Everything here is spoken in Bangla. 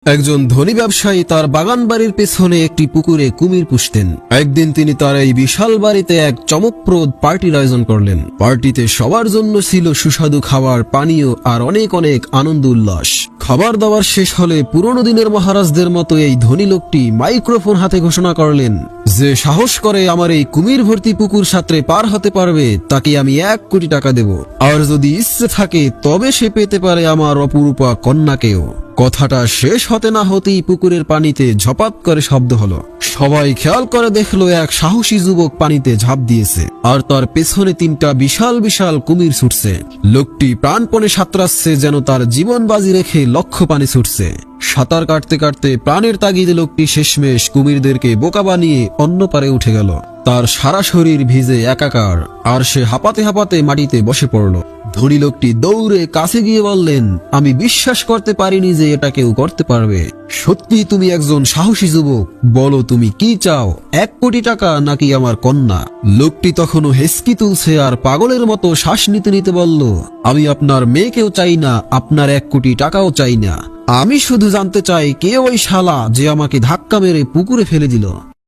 একজন ধনী ব্যবসায়ী তার বাগান বাড়ির পেছনে একটি পুকুরে কুমির পুষতেন। একদিন তিনি তার এই বিশাল বাড়িতে এক চমকপ্রদ পার্টির আয়োজন করলেন। পার্টিতে সবার জন্য ছিল সুস্বাদু খাবার, পানীয় আর অনেক অনেক আনন্দ উল্লাস। খাবার দাবার শেষ হলে পুরনো দিনের মহারাজদের মতো এই ধনী লোকটি মাইক্রোফোন হাতে ঘোষণা করলেন, যে সাহস করে আমার এই কুমির ভর্তি পুকুর সাঁতরে পার হতে পারবে তাকে আমি 1 কোটি টাকা দেব, আর যদি ইচ্ছে থাকে তবে সে পেতে পারে আমার অপরূপা কন্যাকেও। কথাটা শেষ হতে না হতেই পুকুরের পানিতে ঝপাত করে শব্দ হলো। সবাই খেয়াল করে দেখলো এক সাহসী যুবক পানিতে ঝাঁপ দিয়েছে, আর তার পেছনে 3টা বিশাল বিশাল কুমির ছুটছে। লোকটি প্রাণপণে সাঁতরাচ্ছে, যেন তার জীবন বাজি রেখে লক্ষ পানি ছুটছে। সাঁতার কাটতে কাটতে প্রাণের তাগিদে লোকটি শেষমেশ কুমিরদেরকে বোকা বানিয়ে অন্য পারে উঠে গেল। তার সারা শরীর ভিজে একাকার, আর সে হাঁপাতে হাঁপাতে মাটিতে বসে পড়ল। ধনী লোকটি দৌড়ে কাছে গিয়ে বললেন, আমি বিশ্বাস করতে পারিনি যে এটা কেউ করতে পারবে। সত্যি তুমি একজন সাহসী যুবক, বলো তুমি কি চাও, 1 কোটি টাকা নাকি আমার কন্যা? লোকটি তখনও হেসকি তুলছে আর পাগলের মতো শ্বাস নিতে নিতে বলল, আমি আপনার মেয়েকেও চাই না, আপনার 1 কোটি টাকাও চাই না। আমি শুধু জানতে চাই কে ওই শালা যে আমাকে ধাক্কা মেরে পুকুরে ফেলে দিল।